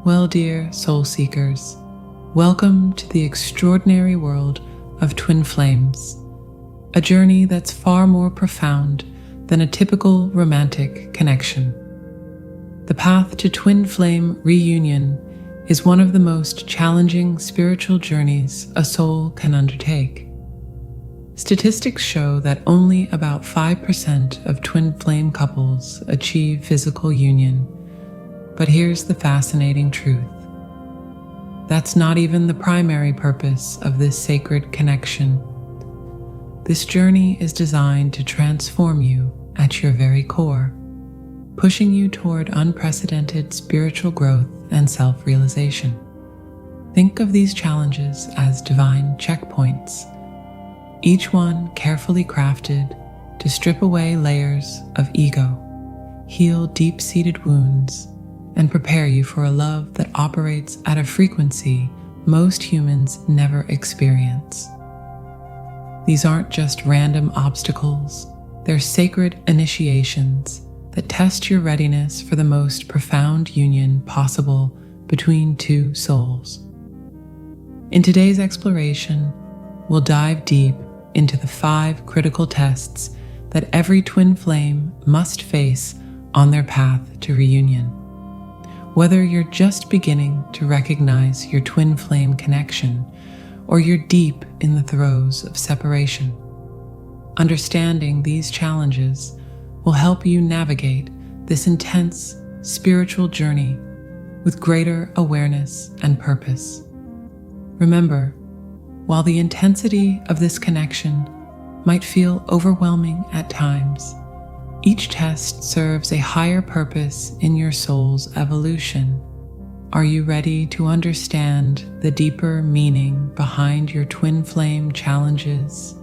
Well, dear soul seekers, welcome to the extraordinary world of twin flames, a journey that's far more profound than a typical romantic connection. The path to twin flame reunion is one of the most challenging spiritual journeys a soul can undertake. Statistics show that only about 5% of twin flame couples achieve physical union. But here's the fascinating truth. That's not even the primary purpose of this sacred connection. This journey is designed to transform you at your very core, pushing you toward unprecedented spiritual growth and self-realization. Think of these challenges as divine checkpoints, each one carefully crafted to strip away layers of ego, heal deep-seated wounds, and prepare you for a love that operates at a frequency most humans never experience. These aren't just random obstacles, they're sacred initiations that test your readiness for the most profound union possible between two souls. In today's exploration, we'll dive deep into the 5 critical tests that every twin flame must face on their path to reunion. Whether you're just beginning to recognize your twin flame connection, or you're deep in the throes of separation, understanding these challenges will help you navigate this intense spiritual journey with greater awareness and purpose. Remember, while the intensity of this connection might feel overwhelming at times, each test serves a higher purpose in your soul's evolution. Are you ready to understand the deeper meaning behind your twin flame challenges?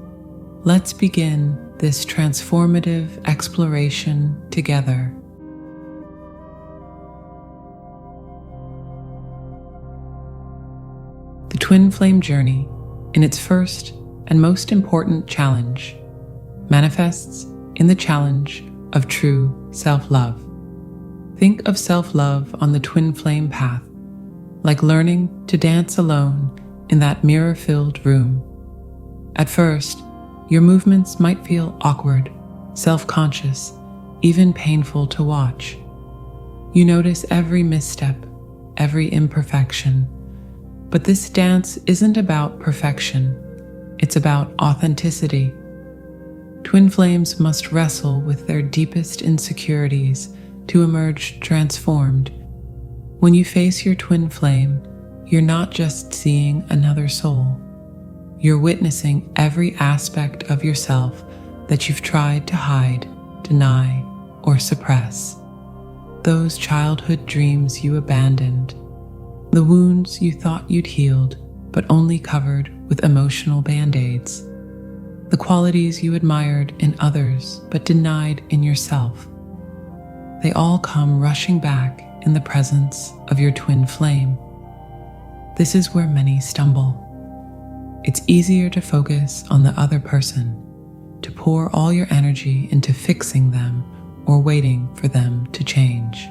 Let's begin this transformative exploration together. The twin flame journey, in its first and most important challenge, manifests in the challenge of true self-love. Think of self-love on the twin flame path, like learning to dance alone in that mirror-filled room. At first, your movements might feel awkward, self-conscious, even painful to watch. You notice every misstep, every imperfection. But this dance isn't about perfection, it's about authenticity. Twin flames must wrestle with their deepest insecurities to emerge transformed. When you face your twin flame, you're not just seeing another soul. You're witnessing every aspect of yourself that you've tried to hide, deny, or suppress. Those childhood dreams you abandoned, the wounds you thought you'd healed but only covered with emotional band-aids, the qualities you admired in others but denied in yourself. They all come rushing back in the presence of your twin flame. This is where many stumble. It's easier to focus on the other person, to pour all your energy into fixing them or waiting for them to change.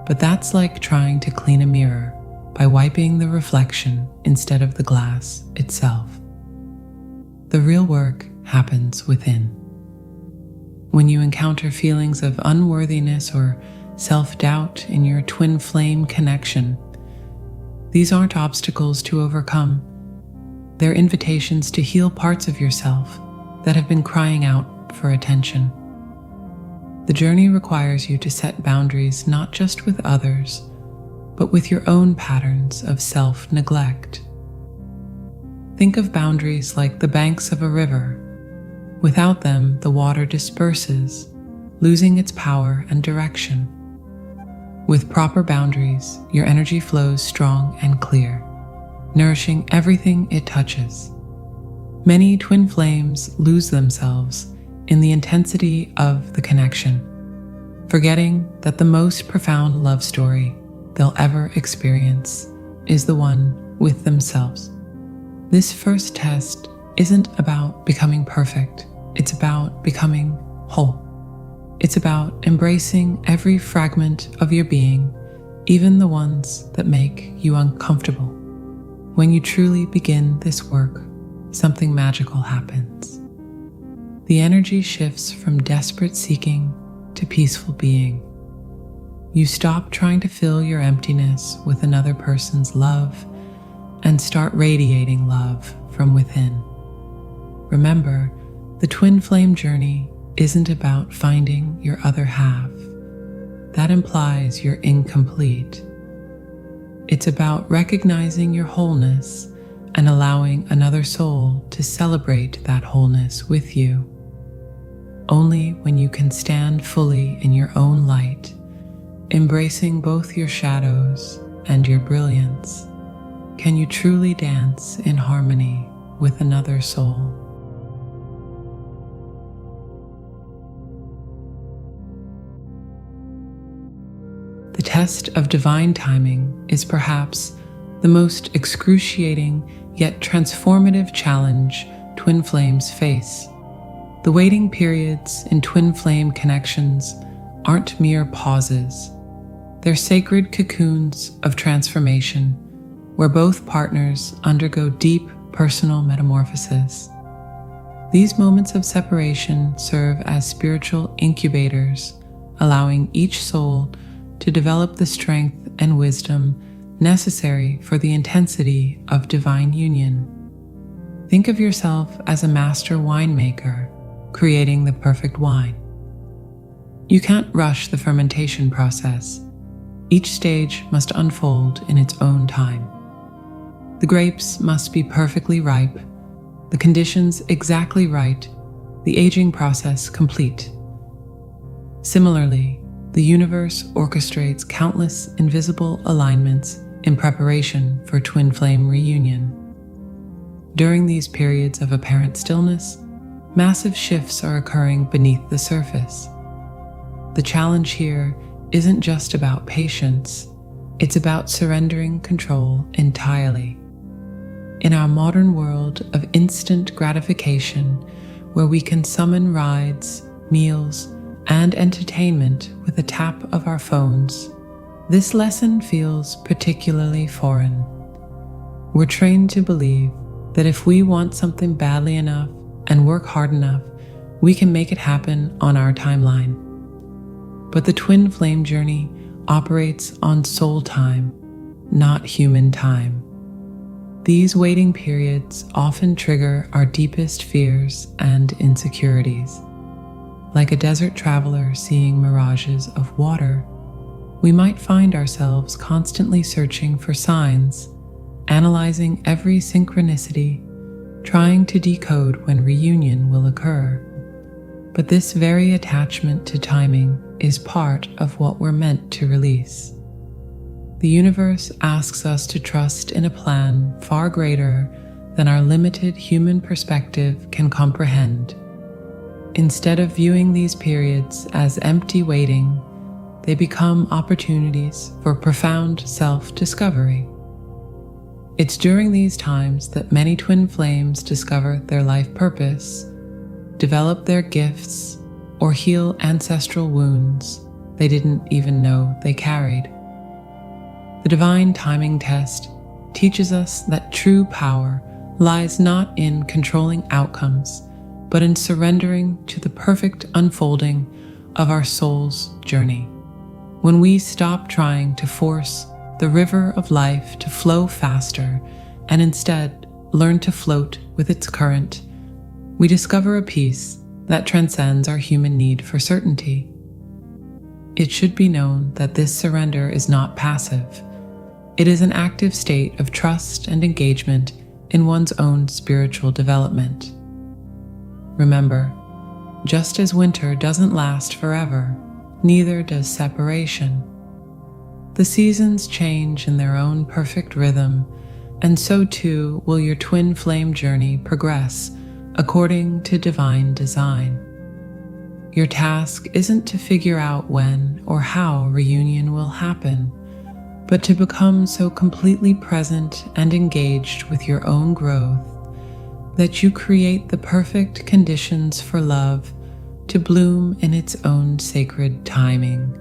But that's like trying to clean a mirror by wiping the reflection instead of the glass itself. The real work happens within. When you encounter feelings of unworthiness or self-doubt in your twin flame connection, these aren't obstacles to overcome. They're invitations to heal parts of yourself that have been crying out for attention. The journey requires you to set boundaries not just with others, but with your own patterns of self-neglect. Think of boundaries like the banks of a river. Without them, the water disperses, losing its power and direction. With proper boundaries, your energy flows strong and clear, nourishing everything it touches. Many twin flames lose themselves in the intensity of the connection, forgetting that the most profound love story they'll ever experience is the one with themselves. This first test isn't about becoming perfect, it's about becoming whole. It's about embracing every fragment of your being even the ones that make you uncomfortable. When you truly begin this work, something magical happens. The energy shifts from desperate seeking to peaceful being. You stop trying to fill your emptiness with another person's love and start radiating love from within. Remember, the twin flame journey isn't about finding your other half. That implies you're incomplete. It's about recognizing your wholeness and allowing another soul to celebrate that wholeness with you. Only when you can stand fully in your own light, embracing both your shadows and your brilliance, can you truly dance in harmony with another soul. The test of divine timing is perhaps the most excruciating yet transformative challenge twin flames face. The waiting periods in twin flame connections aren't mere pauses. They're sacred cocoons of transformation where both partners undergo deep personal metamorphosis. These moments of separation serve as spiritual incubators, allowing each soul to develop the strength and wisdom necessary for the intensity of divine union. Think of yourself as a master winemaker, creating the perfect wine. You can't rush the fermentation process. Each stage must unfold in its own time. The grapes must be perfectly ripe, the conditions exactly right, the aging process complete. Similarly, the universe orchestrates countless invisible alignments in preparation for twin flame reunion. During these periods of apparent stillness, massive shifts are occurring beneath the surface. The challenge here isn't just about patience, it's about surrendering control entirely. In our modern world of instant gratification, where we can summon rides, meals, and entertainment with a tap of our phones, this lesson feels particularly foreign. We're trained to believe that if we want something badly enough and work hard enough, we can make it happen on our timeline. But the twin flame journey operates on soul time, not human time. These waiting periods often trigger our deepest fears and insecurities. Like a desert traveler seeing mirages of water, we might find ourselves constantly searching for signs, analyzing every synchronicity, trying to decode when reunion will occur. But this very attachment to timing is part of what we're meant to release. The universe asks us to trust in a plan far greater than our limited human perspective can comprehend. Instead of viewing these periods as empty waiting, they become opportunities for profound self-discovery. It's during these times that many twin flames discover their life purpose, develop their gifts, or heal ancestral wounds they didn't even know they carried. The divine timing test teaches us that true power lies not in controlling outcomes, but in surrendering to the perfect unfolding of our soul's journey. When we stop trying to force the river of life to flow faster and instead learn to float with its current, we discover a peace that transcends our human need for certainty. It should be known that this surrender is not passive. It is an active state of trust and engagement in one's own spiritual development. Remember, just as winter doesn't last forever, neither does separation. The seasons change in their own perfect rhythm, and so too will your twin flame journey progress according to divine design. Your task isn't to figure out when or how reunion will happen, but to become so completely present and engaged with your own growth that you create the perfect conditions for love to bloom in its own sacred timing.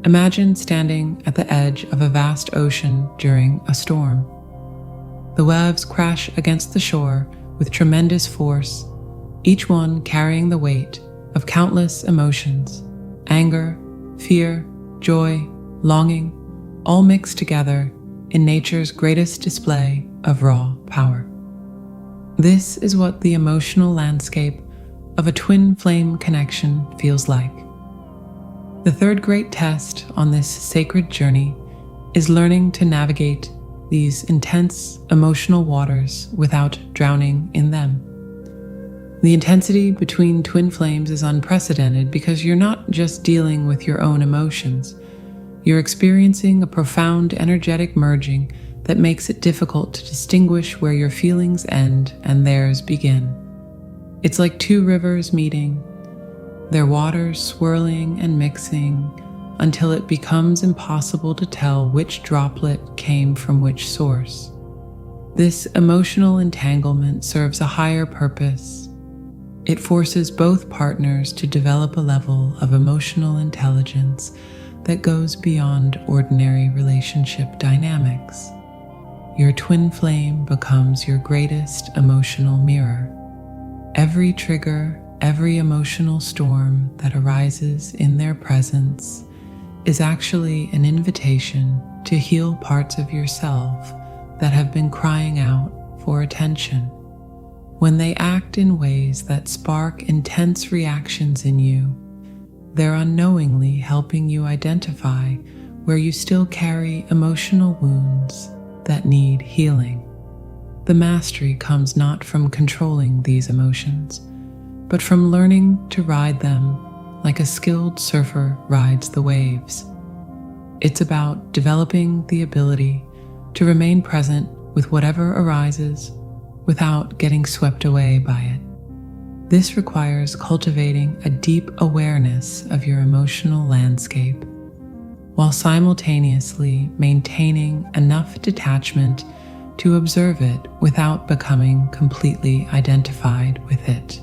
Imagine standing at the edge of a vast ocean during a storm. The waves crash against the shore with tremendous force, each one carrying the weight of countless emotions: anger, fear, joy, longing, all mixed together in nature's greatest display of raw power. This is what the emotional landscape of a twin flame connection feels like. The third great test on this sacred journey is learning to navigate these intense emotional waters without drowning in them. The intensity between twin flames is unprecedented because you're not just dealing with your own emotions. You're experiencing a profound energetic merging that makes it difficult to distinguish where your feelings end and theirs begin. It's like two rivers meeting, their waters swirling and mixing until it becomes impossible to tell which droplet came from which source. This emotional entanglement serves a higher purpose. It forces both partners to develop a level of emotional intelligence that goes beyond ordinary relationship dynamics. Your twin flame becomes your greatest emotional mirror. Every trigger, every emotional storm that arises in their presence is actually an invitation to heal parts of yourself that have been crying out for attention. When they act in ways that spark intense reactions in you, they're unknowingly helping you identify where you still carry emotional wounds that need healing. The mastery comes not from controlling these emotions, but from learning to ride them like a skilled surfer rides the waves. It's about developing the ability to remain present with whatever arises without getting swept away by it. This requires cultivating a deep awareness of your emotional landscape, while simultaneously maintaining enough detachment to observe it without becoming completely identified with it.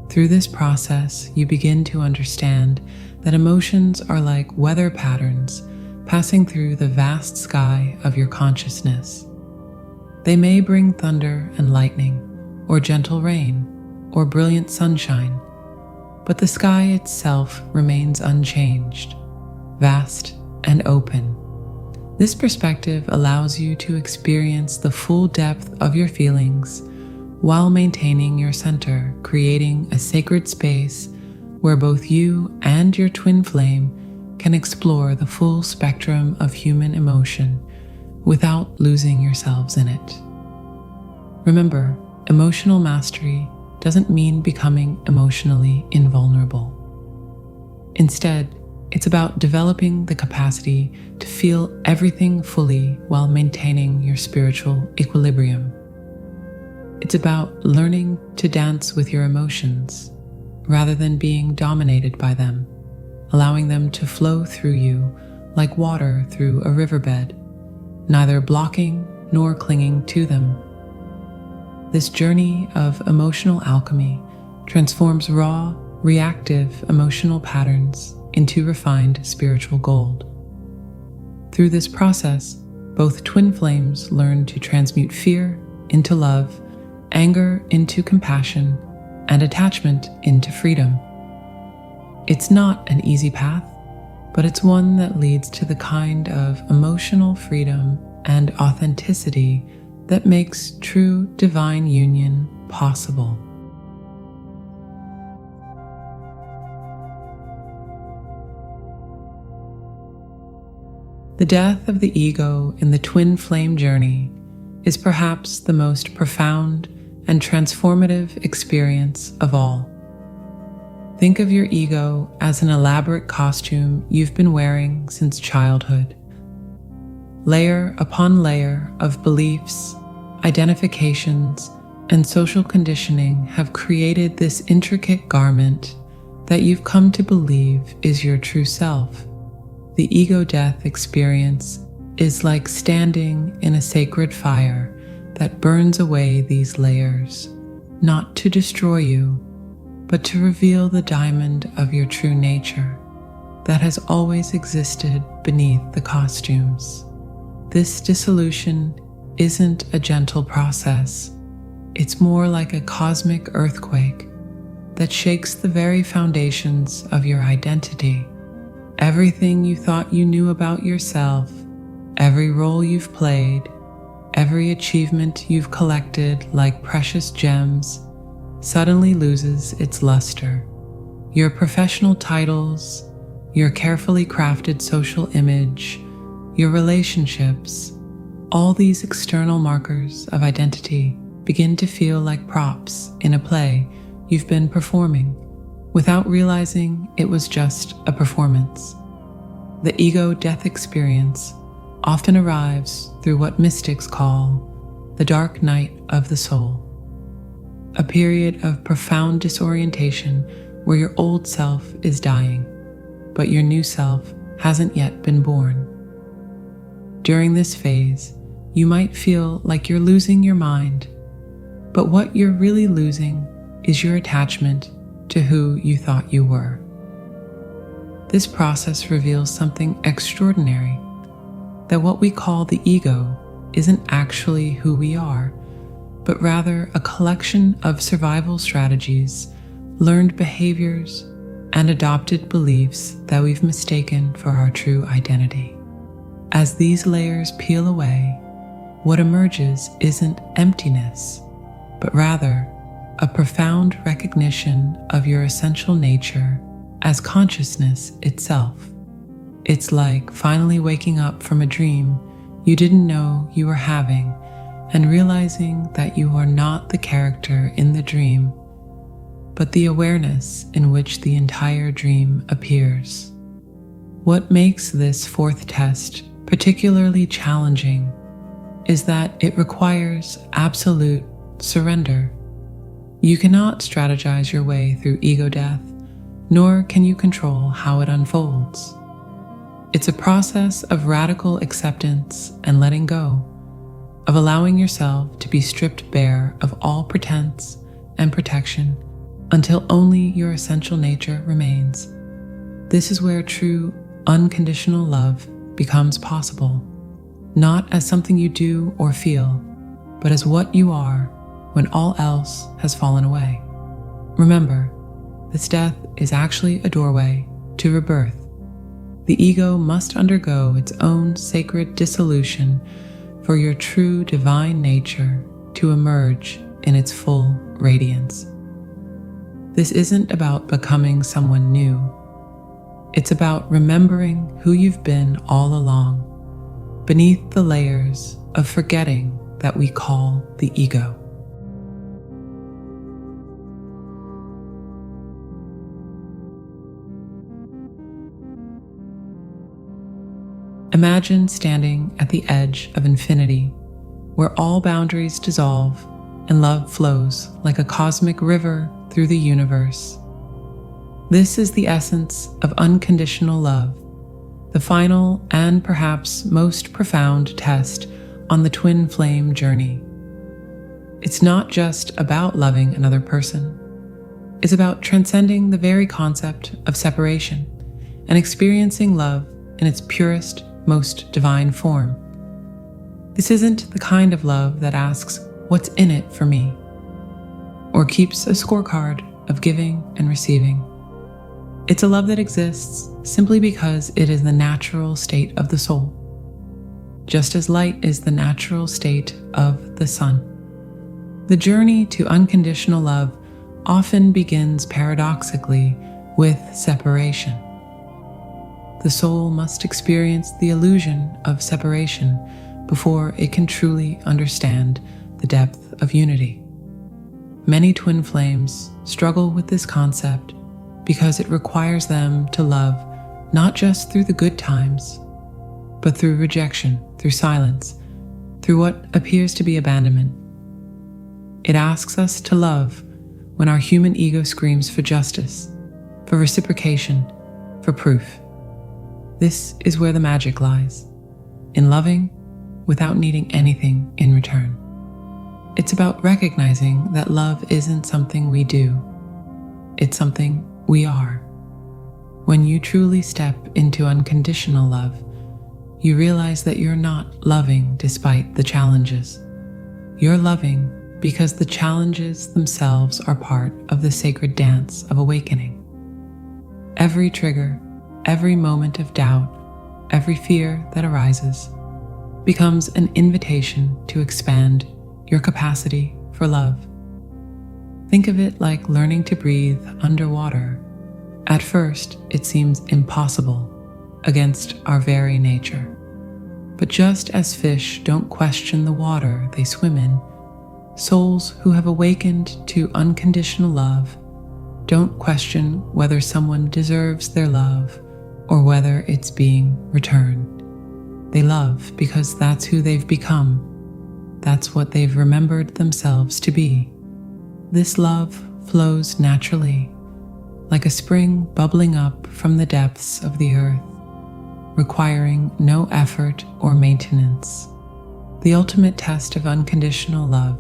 Through this process, you begin to understand that emotions are like weather patterns passing through the vast sky of your consciousness. They may bring thunder and lightning, or gentle rain, or brilliant sunshine, but the sky itself remains unchanged, vast and open. This perspective allows you to experience the full depth of your feelings while maintaining your center, creating a sacred space where both you and your twin flame can explore the full spectrum of human emotion without losing yourselves in it. Remember, emotional mastery doesn't mean becoming emotionally invulnerable. Instead, it's about developing the capacity to feel everything fully while maintaining your spiritual equilibrium. It's about learning to dance with your emotions rather than being dominated by them, allowing them to flow through you like water through a riverbed, neither blocking nor clinging to them. This journey of emotional alchemy transforms raw, reactive emotional patterns into refined spiritual gold. Through this process, both twin flames learn to transmute fear into love, anger into compassion, and attachment into freedom. It's not an easy path, but it's one that leads to the kind of emotional freedom and authenticity that makes true divine union possible. The death of the ego in the twin flame journey is perhaps the most profound and transformative experience of all. Think of your ego as an elaborate costume you've been wearing since childhood. Layer upon layer of beliefs, identifications, and social conditioning have created this intricate garment that you've come to believe is your true self. The ego death experience is like standing in a sacred fire that burns away these layers, not to destroy you, but to reveal the diamond of your true nature, that has always existed beneath the costumes. This dissolution isn't a gentle process. It's more like a cosmic earthquake that shakes the very foundations of your identity. Everything you thought you knew about yourself, every role you've played, every achievement you've collected like precious gems, suddenly loses its luster. Your professional titles, your carefully crafted social image, your relationships, all these external markers of identity begin to feel like props in a play you've been performing without realizing it was just a performance. The ego death experience often arrives through what mystics call the dark night of the soul, a period of profound disorientation where your old self is dying, but your new self hasn't yet been born. During this phase, you might feel like you're losing your mind, but what you're really losing is your attachment to who you thought you were. This process reveals something extraordinary, that what we call the ego isn't actually who we are, but rather a collection of survival strategies, learned behaviors, and adopted beliefs that we've mistaken for our true identity. As these layers peel away, what emerges isn't emptiness, but rather a profound recognition of your essential nature as consciousness itself. It's like finally waking up from a dream you didn't know you were having and realizing that you are not the character in the dream, but the awareness in which the entire dream appears. What makes this fourth test particularly challenging is that it requires absolute surrender. You cannot strategize your way through ego death, nor can you control how it unfolds. It's a process of radical acceptance and letting go, of allowing yourself to be stripped bare of all pretense and protection until only your essential nature remains. This is where true, unconditional love becomes possible, not as something you do or feel, but as what you are when all else has fallen away. Remember, this death is actually a doorway to rebirth. The ego must undergo its own sacred dissolution for your true divine nature to emerge in its full radiance. This isn't about becoming someone new. It's about remembering who you've been all along, beneath the layers of forgetting that we call the ego. Imagine standing at the edge of infinity, where all boundaries dissolve and love flows like a cosmic river through the universe. This is the essence of unconditional love, the final and perhaps most profound test on the twin flame journey. It's not just about loving another person. It's about transcending the very concept of separation and experiencing love in its purest, most divine form. This isn't the kind of love that asks, "What's in it for me?" or keeps a scorecard of giving and receiving. It's a love that exists simply because it is the natural state of the soul, just as light is the natural state of the sun. The journey to unconditional love often begins paradoxically with separation. The soul must experience the illusion of separation before it can truly understand the depth of unity. Many twin flames struggle with this concept because it requires them to love not just through the good times, but through rejection, through silence, through what appears to be abandonment. It asks us to love when our human ego screams for justice, for reciprocation, for proof. This is where the magic lies, in loving without needing anything in return. It's about recognizing that love isn't something we do, it's something we are. When you truly step into unconditional love, you realize that you're not loving despite the challenges. You're loving because the challenges themselves are part of the sacred dance of awakening. Every trigger, every moment of doubt, every fear that arises becomes an invitation to expand your capacity for love. Think of it like learning to breathe underwater. At first, it seems impossible against our very nature. But just as fish don't question the water they swim in, souls who have awakened to unconditional love don't question whether someone deserves their love or whether it's being returned. They love because that's who they've become. That's what they've remembered themselves to be. This love flows naturally, like a spring bubbling up from the depths of the earth, requiring no effort or maintenance. The ultimate test of unconditional love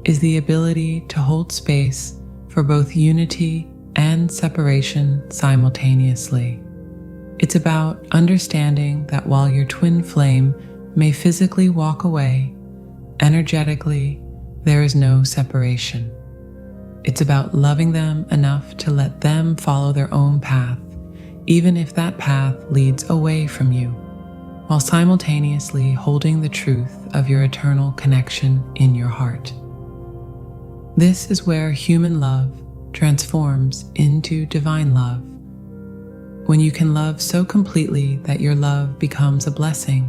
is the ability to hold space for both unity and separation simultaneously. It's about understanding that while your twin flame may physically walk away, energetically, there is no separation. It's about loving them enough to let them follow their own path, even if that path leads away from you, while simultaneously holding the truth of your eternal connection in your heart. This is where human love transforms into divine love. When you can love so completely that your love becomes a blessing,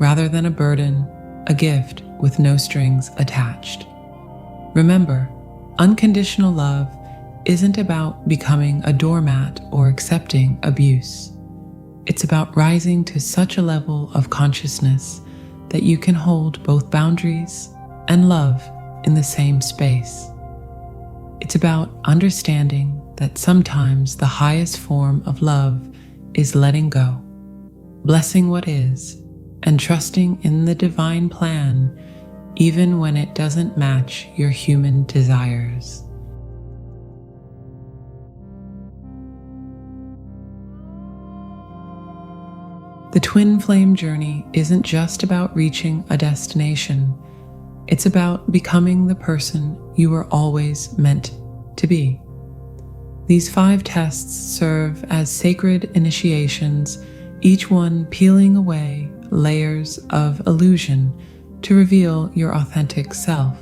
rather than a burden, a gift with no strings attached. Remember, unconditional love isn't about becoming a doormat or accepting abuse. It's about rising to such a level of consciousness that you can hold both boundaries and love in the same space. It's about understanding that sometimes the highest form of love is letting go, blessing what is, and trusting in the divine plan even when it doesn't match your human desires. The twin flame journey isn't just about reaching a destination. It's about becoming the person you were always meant to be. These 5 tests serve as sacred initiations, each one peeling away layers of illusion to reveal your authentic self.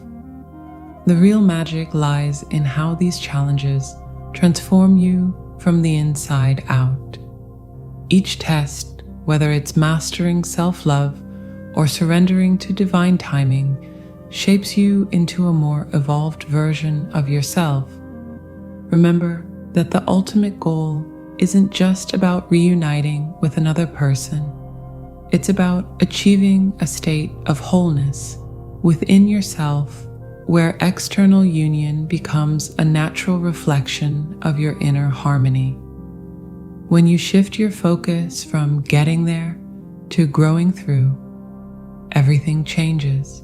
The real magic lies in how these challenges transform you from the inside out. Each test, whether it's mastering self-love or surrendering to divine timing, shapes you into a more evolved version of yourself. Remember that the ultimate goal isn't just about reuniting with another person. It's about achieving a state of wholeness within yourself where external union becomes a natural reflection of your inner harmony. When you shift your focus from getting there to growing through, everything changes.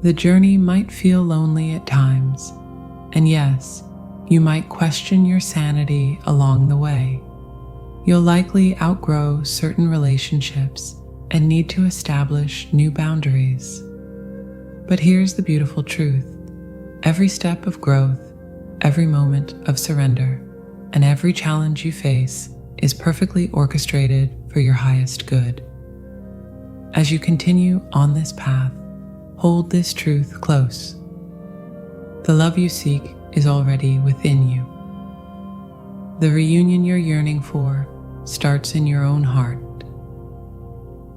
The journey might feel lonely at times, and yes, you might question your sanity along the way. You'll likely outgrow certain relationships and need to establish new boundaries. But here's the beautiful truth. Every step of growth, every moment of surrender, and every challenge you face is perfectly orchestrated for your highest good. As you continue on this path, hold this truth close. The love you seek is already within you. The reunion you're yearning for starts in your own heart.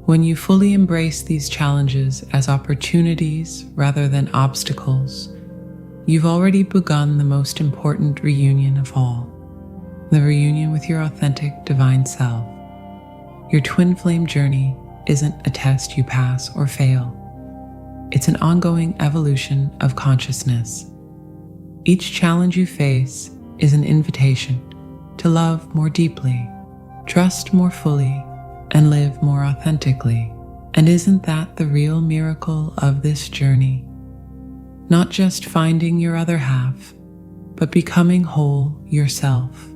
When you fully embrace these challenges as opportunities rather than obstacles, you've already begun the most important reunion of all, the reunion with your authentic divine self. Your twin flame journey isn't a test you pass or fail. It's an ongoing evolution of consciousness. Each challenge you face is an invitation to love more deeply, trust more fully, and live more authentically. And isn't that the real miracle of this journey? Not just finding your other half, but becoming whole yourself.